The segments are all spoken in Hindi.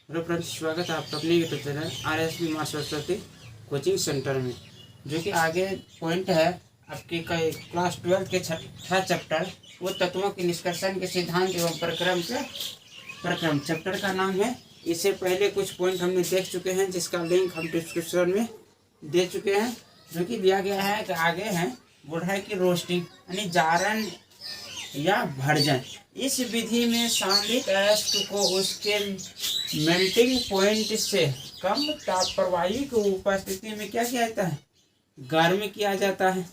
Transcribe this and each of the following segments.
हेलो फ्रेंड्स, स्वागत है आपका अपने यूट्यूब चैनल RSB माँ सरस्वती कोचिंग सेंटर में। जो कि आगे पॉइंट है आपके क्लास 12 के छठा चैप्टर वो तत्वों के निष्कर्षण के सिद्धांत एवं प्रक्रम चैप्टर का नाम है। इससे पहले कुछ पॉइंट हमने देख चुके हैं जिसका लिंक हम डिस्क्रिप्शन में दे चुके हैं। जो कि दिया गया है कि आगे है बुढ़ाई की रोस्टिंग यानी जारन या भर्जन। इस विधि में सांद्रित अयस्क को उसके मेल्टिंग पॉइंट से कम ताप पर वायु की उपस्थिति में क्या किया जाता है, गर्म किया जाता है।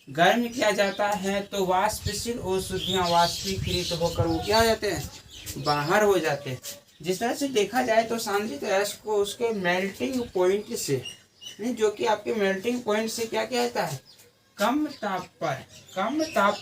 गर्म किया जाता है तो वाष्पशील औषधियाँ वाष्पीकृत होकर वो क्या हो जाते हैं, बाहर हो जाते हैं। जिस तरह से देखा जाए तो सांद्रित अयस्क को उसके मेल्टिंग पॉइंट से जो कि आपके मेल्टिंग पॉइंट से क्या किया जाता है, कम ताप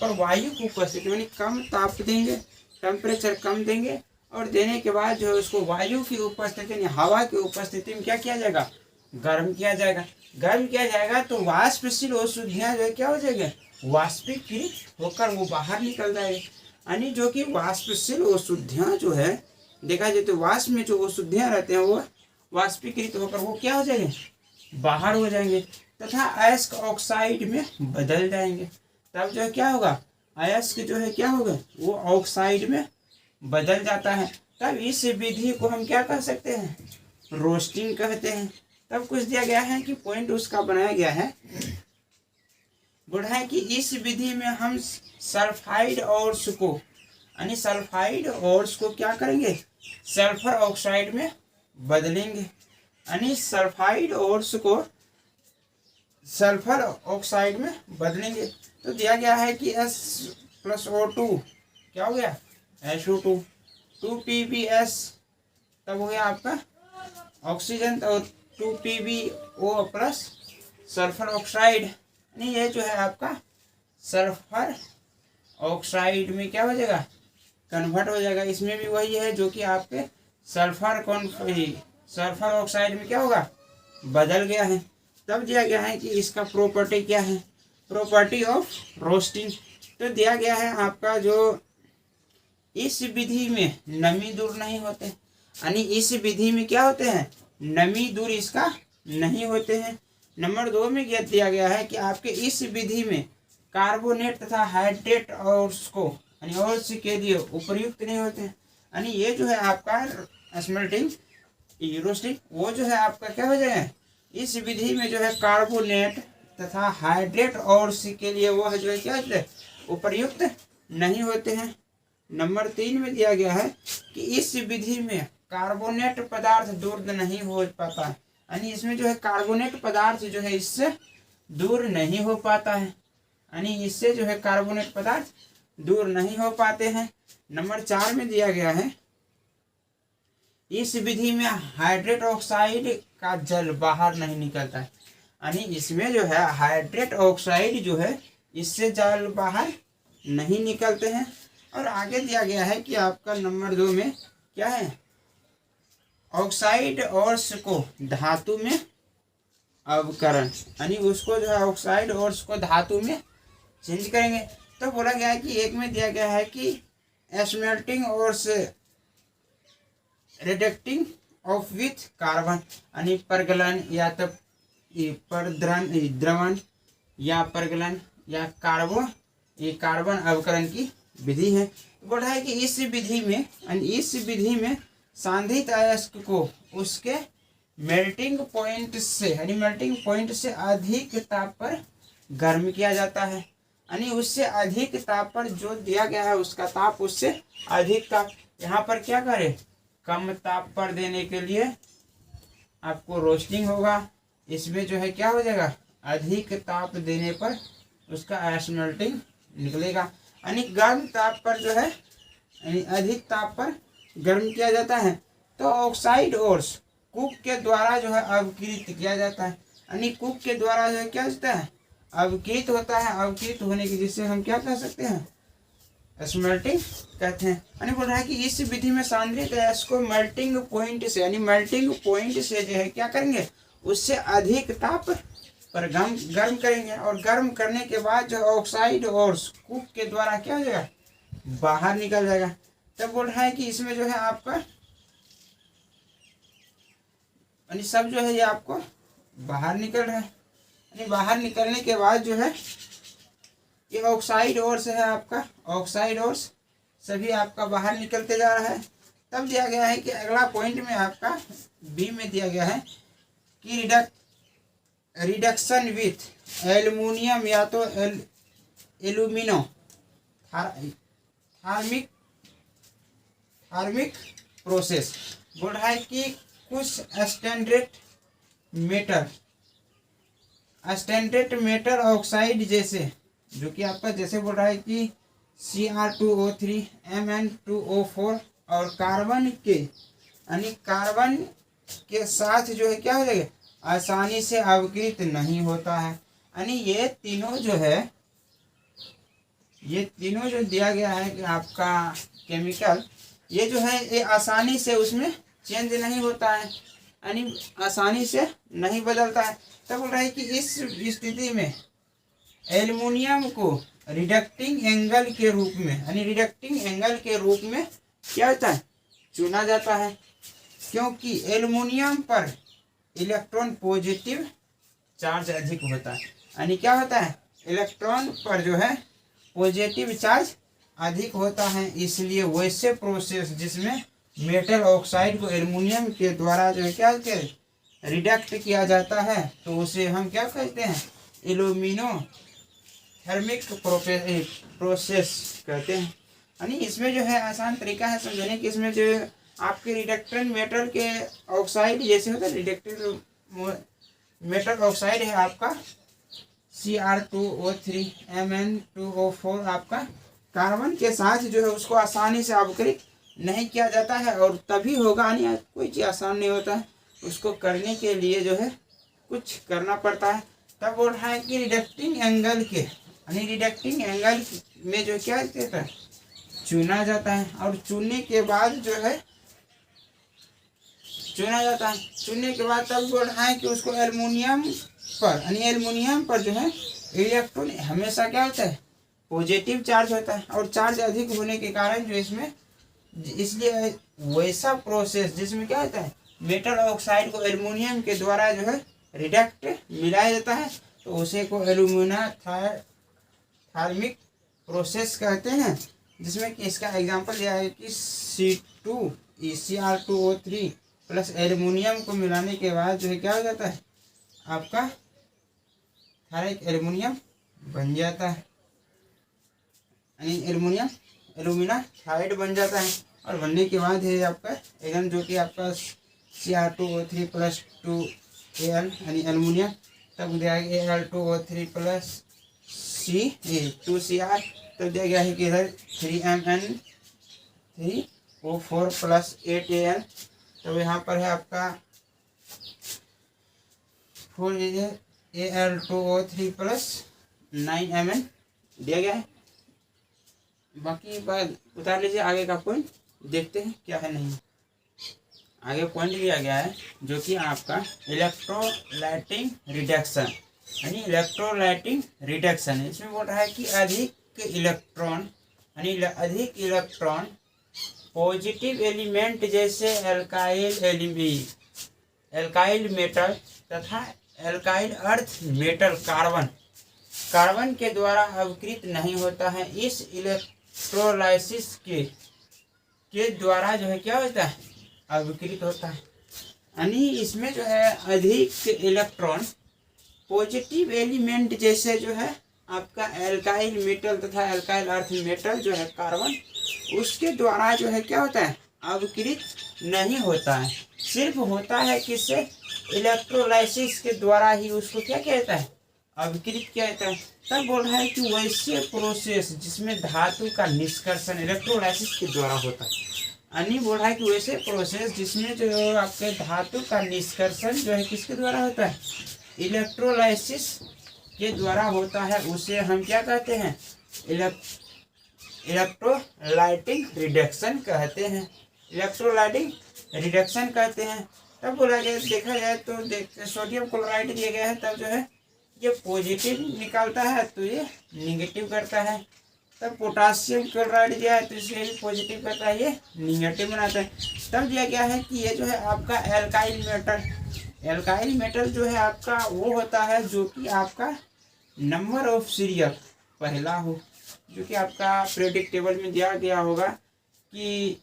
पर वायु की उपस्थिति यानी कम ताप देंगे, टेम्परेचर कम देंगे और देने के बाद जो है उसको वायु की उपस्थिति यानी हवा की उपस्थिति में क्या किया जाएगा, गर्म किया जाएगा। गर्म किया जाएगा तो वाष्पशील औषधियाँ जो है क्या हो जाएगी, वाष्पीकृत होकर वो बाहर निकल जाएगी। यानी जो कि वाष्पशील औषधियाँ जो है देखा जाए तो वाष्प में जो औषधियाँ रहते हैं वो वाष्पीकृत होकर वो क्या हो जाएंगे, बाहर हो जाएंगे तथा अयस्क ऑक्साइड में बदल जाएंगे। तब जो है क्या होगा, अयस्क जो है क्या होगा, वो ऑक्साइड में बदल जाता है। तब इस विधि को हम क्या कह सकते हैं, रोस्टिंग कहते हैं। तब कुछ दिया गया है कि पॉइंट उसका बनाया गया है बुढ़ा कि इस विधि में हम सल्फाइड ऑर्स को यानी सल्फाइड ऑर्स को क्या करेंगे, सल्फर ऑक्साइड में बदलेंगे। यानी सल्फाइड ऑर्स को सल्फर ऑक्साइड में बदलेंगे। तो दिया गया है कि S+O2 क्या हो गया, SO2 2PbS तब हो गया आपका ऑक्सीजन और 2PbO प्लस सल्फर ऑक्साइड। यानी ये जो है आपका सल्फर ऑक्साइड में क्या हो जाएगा, कन्वर्ट हो जाएगा। इसमें भी वही है जो कि आपके सल्फर ऑक्साइड में क्या होगा, बदल गया है। तब दिया गया है कि इसका प्रॉपर्टी क्या है, प्रॉपर्टी ऑफ रोस्टिंग। तो दिया गया है आपका जो इस विधि में नमी दूर नहीं होते, यानी इस विधि में क्या होते हैं, नमी दूर इसका नहीं होते हैं। नंबर 2 में दिया गया है कि आपके इस विधि में कार्बोनेट तथा हाइड्रेट ऑर्स को यानी ऑर्स के लिए उपयुक्त नहीं होते हैं। यानी ये जो है आपका स्मेल्टिंग रोस्टिंग वो जो है आपका क्या हो जाएगा, इस विधि में जो है कार्बोनेट तथा हाइड्रेट ऑर्स के लिए वह जो है क्या होते हैं, उपयुक्त नहीं होते हैं। नंबर 3 में दिया गया है कि इस विधि में कार्बोनेट पदार्थ दूर नहीं हो पाता है। यानी इसमें जो है कार्बोनेट पदार्थ जो है इससे दूर नहीं हो पाता है, यानी इससे जो है कार्बोनेट पदार्थ दूर नहीं हो पाते हैं। नंबर 4 में दिया गया है इस विधि में हाइड्रेट ऑक्साइड का जल बाहर नहीं निकलता है। यानी इसमें जो है हाइड्रेट ऑक्साइड जो है इससे जल बाहर नहीं निकलते हैं। और आगे दिया गया है कि आपका नंबर 2 में क्या है, ऑक्साइड ऑर्स को धातु में अवकरण यानी उसको जो है ऑक्साइड ऑर्स को धातु में चेंज करेंगे। तो बोला गया है कि एक में दिया गया है कि स्मेल्टिंग ऑर्स रिडक्टिंग ऑफ विथ कार्बन यानी परगलन या तो द्रवण या परगलन या कार्बन अवकरण की विधि है। बोल रहा है कि इस विधि में सांद्रित अयस्क को उसके मेल्टिंग पॉइंट से यानी मेल्टिंग पॉइंट से अधिक ताप पर गर्म किया जाता है। यानी उससे अधिक ताप पर जो दिया गया है उसका ताप उससे अधिक ताप, यहाँ पर क्या करें, कम ताप पर देने के लिए आपको रोस्टिंग होगा। इसमें जो है क्या हो जाएगा, अधिक ताप देने पर उसका स्मेल्टिंग निकलेगा। यानी गर्म ताप पर जो है यानी अधिक ताप पर गर्म किया जाता है तो ऑक्साइड ऑर्स कुक के द्वारा जो है अवकृत किया जाता है। यानी कुक के द्वारा जो है क्या होता है, अवकृत होता है। अवकृत होने की जिससे हम क्या कह सकते हैं, स्मेल्टिंग कहते हैं। यानी बोल रहा है कि इस विधि में सांद्रित अयस्क को मेल्टिंग पॉइंट से यानी मेल्टिंग पॉइंट से जो है क्या करेंगे, उससे अधिक ताप पर गर्म करेंगे और गर्म करने के बाद जो ऑक्साइड और कुक के द्वारा क्या हो जाएगा, बाहर निकल जाएगा। तब बोल रहा है कि इसमें जो है आपका यानी सब जो है ये आपको बाहर निकल रहा है। यानी बाहर निकलने के बाद जो है ये ऑक्साइड ओर्स है आपका, ऑक्साइड ओर्स सभी आपका बाहर निकलते जा रहा है। तब दिया गया है कि अगला पॉइंट में आपका बी में दिया गया है कि रिडक्शन विथ एल्युमिनियम या तो एल्यूमिनो थार्मिक प्रोसेस। बोल रहा है कि कुछ स्टैंडर्ड मेटल ऑक्साइड जैसे, जो कि आपका जैसे बोल रहा है कि Cr2O3 Mn2O4 और कार्बन के साथ जो है क्या हो जाएगा, आसानी से अवकृत नहीं होता है। यानी ये तीनों जो दिया गया है कि आपका केमिकल, ये जो है ये आसानी से उसमें चेंज नहीं होता है, यानी आसानी से नहीं बदलता है। तब बोल रहा है कि इस स्थिति में एल्युमिनियम को रिडक्टिंग एंगल के रूप में, यानी रिडक्टिंग एंगल के रूप में क्या होता है, चुना जाता है, क्योंकि एल्युमिनियम पर इलेक्ट्रॉन पॉजिटिव चार्ज अधिक होता है। यानी क्या होता है, इलेक्ट्रॉन पर जो है पॉजिटिव चार्ज अधिक होता है, इसलिए वैसे प्रोसेस जिसमें मेटल ऑक्साइड को एल्युमिनियम के द्वारा जो है क्या रिडक्ट किया जाता है, तो उसे हम क्या कहते हैं, एल्यूमिनो थर्मिक प्रोसेस कहते हैं। यानी इसमें जो है आसान तरीका है समझने की, इसमें जो आपके रिडक्टेंट मेटल के ऑक्साइड जैसे होता है, रिडक्टेंट मेटल ऑक्साइड है आपका Cr2O3 Mn2O4 आपका कार्बन के साथ जो है उसको आसानी से अवकृत नहीं किया जाता है, और तभी होगा, यानी कोई चीज़ आसान नहीं होता है, उसको करने के लिए जो है कुछ करना पड़ता है। तब बोल रहा है कि रिडक्टिंग एंगल के, यानी रिडक्टिंग एंगल में जो क्या कहता है, चुना जाता है, और चुनने के बाद जो है चुनने के बाद तब बोल रहा है कि उसको एल्युमिनियम पर, यानी एल्युमिनियम पर जो है इलेक्ट्रॉन हमेशा क्या होता है, पॉजिटिव चार्ज होता है, और चार्ज अधिक होने के कारण जो इसमें, इसलिए वैसा प्रोसेस जिसमें क्या होता है, मेटल ऑक्साइड को एल्युमिनियम के द्वारा जो है रिडक्ट मिलाया जाता है, तो उसे को एल्यूमिना थार्मिक प्रोसेस कहते हैं। जिसमें कि इसका एग्जांपल दिया है कि Cr2O3 प्लस एल्युमिनियम को मिलाने के बाद जो है क्या हो जाता है, आपका थारिक एल्युमिनियम बन जाता है, यानी एल्यूमिना थाइड बन जाता है। और बनने के बाद है आपका एगन, जो कि आपका Cr2O3 प्लस 2Al यानी एल्युमिनियम, तब दिया गया Al2O3 प्लस 2Cr, तब दिया गया है कि इधर 3Mn3O4 प्लस 8Al, तो यहाँ पर है आपका 4Al2O3 प्लस 9Mn दिया गया है। बाकी बात उतार लीजिए, आगे का पॉइंट देखते हैं क्या है नहीं। आगे पॉइंट लिया गया है जो कि आपका इलेक्ट्रोलाइटिक रिडक्शन, यानी इलेक्ट्रोलाइटिक रिडक्शन। इसमें बोल रहा है कि अधिक इलेक्ट्रॉन पॉजिटिव एलिमेंट जैसे एल्काइल मेटल तथा एल्काइल अर्थ मेटल कार्बन के द्वारा अवकृत नहीं होता है। इस इलेक्ट्रोलाइसिस के द्वारा जो है क्या होता है, अवकृत होता है। यानी इसमें जो है अधिक इलेक्ट्रॉन पॉजिटिव एलिमेंट जैसे जो है आपका एल्काइल मेटल तथा एल्काइल अर्थ मेटल जो है कार्बन, उसके द्वारा जो है क्या होता है, अवकृत नहीं होता है। सिर्फ होता है किससे, इलेक्ट्रोलाइसिस के द्वारा ही उसको क्या कहता है, अवकृत किया जाता है। तब बोल रहा है कि वैसे प्रोसेस जिसमें धातु का निष्कर्षण इलेक्ट्रोलाइसिस के द्वारा होता है, यानी बोल रहा है कि वैसे प्रोसेस जिसमें जो आपके धातु का निष्कर्षण जो है किसके द्वारा होता है, इलेक्ट्रोलाइसिस के द्वारा होता है, उसे हम क्या कहते हैं, इलेक्ट्रोलाइटिक रिडक्शन कहते हैं। इलेक्ट्रोलाइटिक रिडक्शन कहते हैं। तब बोला गया, देखा जाए तो सोडियम क्लोराइड दिया गया है, तब जो है ये पॉजिटिव निकालता है तो ये निगेटिव करता है। तब पोटासियम क्लोराइड दिया है तो इसे भी पॉजिटिव करता है, ये निगेटिव बनाता है। तब दिया गया है कि ये जो है आपका एल्काइल मेटल, एल्काइल मेटल जो है आपका वो होता है जो कि आपका नंबर ऑफ सीरियल पहला हो, जो कि आपका पीरियोडिक टेबल में दिया गया होगा कि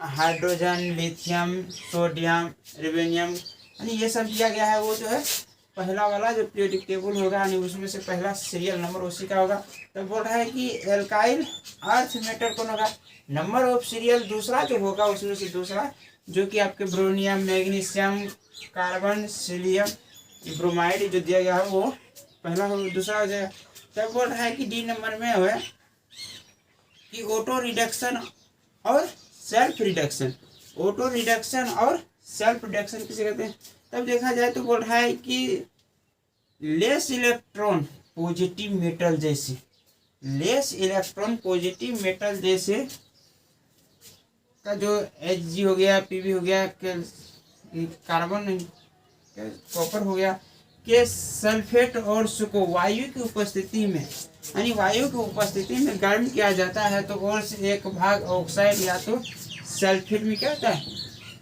हाइड्रोजन, लिथियम, सोडियम, रिवेनियम, यानी ये सब दिया गया है। वो जो है पहला वाला जो पीरियोडिक टेबल होगा यानी उसमें से पहला सीरियल नंबर उसी का होगा। तो बोल रहा है कि एल्काइल अर्थ मेटल कौन होगा, नंबर ऑफ सीरियल दूसरा जो होगा उसमें से दूसरा, जो कि आपके ब्रोनियम, मैग्नीशियम, कार्बन, सीलियम, ब्रोमाइड जो दिया गया है वो पहला हो, दूसरा हो जाएगा। तब बोल रहा है कि डी नंबर में है कि ऑटो रिडक्शन और सेल्फ रिडक्शन। ऑटो रिडक्शन और सेल्फ रिडक्शन किसे कहते हैं? तब देखा जाए तो बोल रहा है कि लेस इलेक्ट्रॉन पॉजिटिव मेटल जैसे, लेस इलेक्ट्रॉन पॉजिटिव मेटल जैसे का जो Hg हो गया, Pb हो गया, कार्बन, कॉपर हो गया, के सल्फेट और सुको वायु की उपस्थिति में, यानी वायु की उपस्थिति में गर्म किया जाता है तो और से एक भाग ऑक्साइड या तो सल्फेट में क्या होता है,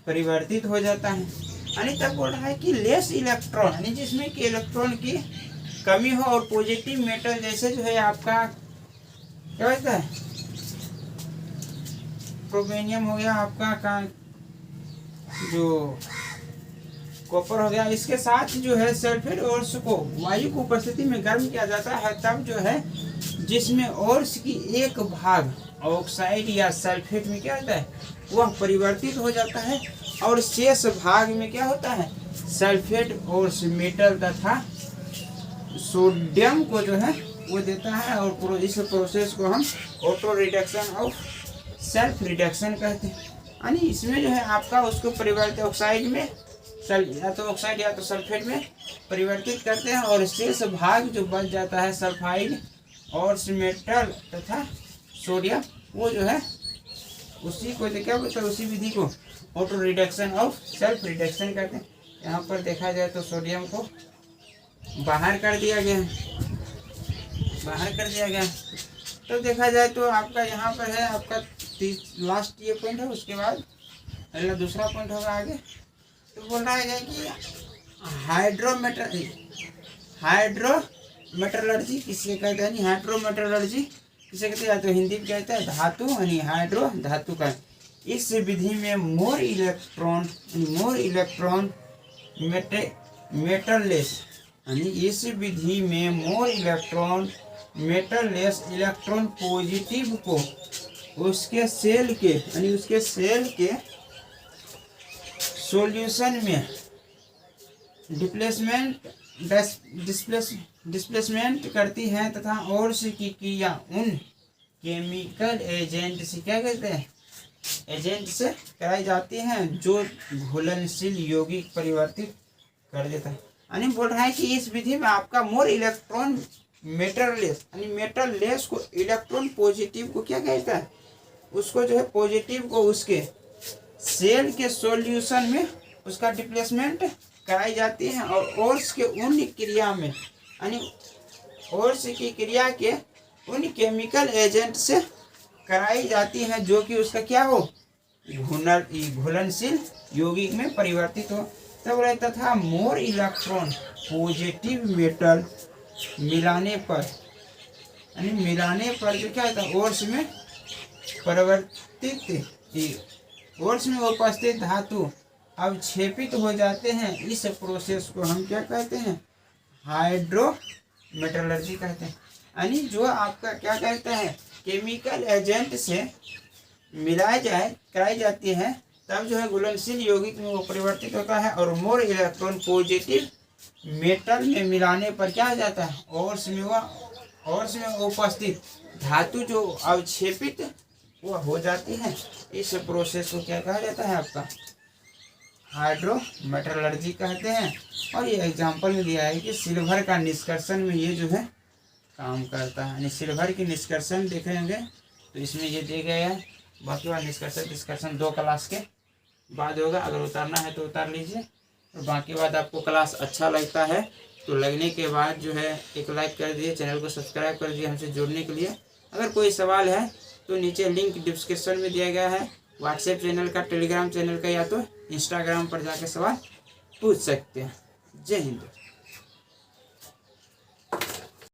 परिवर्तित हो जाता है। यानी तब बोल रहा है कि लेस इलेक्ट्रॉन, यानी जिसमें कि इलेक्ट्रॉन की कमी हो और पॉजिटिव मेटल जैसे जो है आपका क्या होता है, क्रोमेनियम हो गया आपका जो कॉपर हो गया, इसके साथ जो है सल्फेट और सुको वायु की उपस्थिति में गर्म किया जाता है तब जो है जिसमें और की एक भाग ऑक्साइड या सल्फेट में क्या होता है, वह परिवर्तित हो जाता है और शेष भाग में क्या होता है, सल्फेट और मेटल तथा सोडियम को जो है वो देता है। और इस प्रोसेस को हम ऑटो रिडक्शन और सेल्फ रिडक्शन कहते हैं। यानी इसमें जो है आपका उसको परिवर्तित ऑक्साइड में या तो ऑक्साइड या तो सल्फेट में परिवर्तित करते हैं और शेष भाग जो बच जाता है सल्फाइड और मेटल तथा सोडियम, वो जो है उसी को क्या बोलते हैं, उसी विधि को ऑटो रिडक्शन और सेल्फ रिडक्शन कहते हैं। यहाँ पर देखा जाए तो सोडियम को बाहर कर दिया गया है, बाहर कर दिया गया। तो देखा जाए तो आपका यहाँ पर है आपका लास्ट ये पॉइंट है, उसके बाद अगला दूसरा पॉइंट होगा आगे। तो बोल रहा है कि हाइड्रोमेटलर्जी किसे कहते हैं, हाइड्रोमेटलर्जी किसे कहते हैं, या तो हिंदी में कहते हैं धातु, यानी हाइड्रो धातु का। इस विधि में मोर इलेक्ट्रॉन मेटललेस, यानी इस विधि में मोर इलेक्ट्रॉन मेटललेस इलेक्ट्रॉन पॉजिटिव को उसके सेल के, यानी उसके सेल के सॉल्यूशन में डिस्प्लेसमेंट करती है तथा और से की क्रिया उन केमिकल एजेंट से क्या कहते हैं, एजेंट से कराई जाती हैं जो घुलनशील यौगिक परिवर्तित कर देता है। यानी बोल रहा है कि इस विधि में आपका मोर इलेक्ट्रॉन मेटललेस, यानी मेटललेस को इलेक्ट्रॉन पॉजिटिव को क्या कहता है, उसको जो है पॉजिटिव को उसके सेल के सॉल्यूशन में उसका डिप्लेसमेंट कराई जाती है और ओर्स के उन क्रिया में, यानी ओर्स की क्रिया के उन केमिकल एजेंट से कराई जाती है जो कि उसका क्या हो, घुलनशील यौगिक में परिवर्तित हो। तब तथा मोर इलेक्ट्रॉन पॉजिटिव मेटल मिलाने पर, यानी मिलाने पर जो क्या होता है, ओर्स में परिवर्तित, ओर्स में उपस्थित धातु अवक्षेपित हो जाते हैं। इस प्रोसेस को हम क्या कहते हैं, हाइड्रोमेटलर्जी कहते हैं। यानी जो आपका क्या कहते हैं, केमिकल एजेंट से मिलाए कराई जाती है तब जो है घुलनशील यौगिक में वो परिवर्तित होता है और मोर इलेक्ट्रॉन पॉजिटिव मेटल में मिलाने पर क्या हो जाता है, ओर्स में उपस्थित धातु जो अवक्षेपित वो हो जाती है। इस प्रोसेस को क्या कहा जाता है, आपका हाइड्रोमेटलर्जी कहते हैं। और ये एग्जांपल में दिया है कि सिल्वर का निष्कर्षण में ये जो है काम करता है, यानी सिल्वर की निष्कर्षण देखेंगे तो इसमें ये दिया गया है। बाकी वाला डिस्कशन 2 क्लास के बाद होगा, अगर उतारना है तो उतार लीजिए। और बाकी बात आपको क्लास अच्छा लगता है तो लगने के बाद जो है एक लाइक कर दिए, चैनल को सब्सक्राइब कर दिए हमसे जुड़ने के लिए। अगर कोई सवाल है तो नीचे लिंक डिस्क्रिप्शन में दिया गया है, व्हाट्सएप चैनल का, टेलीग्राम चैनल का या तो इंस्टाग्राम पर जाके सवाल पूछ सकते हैं। जय हिंद।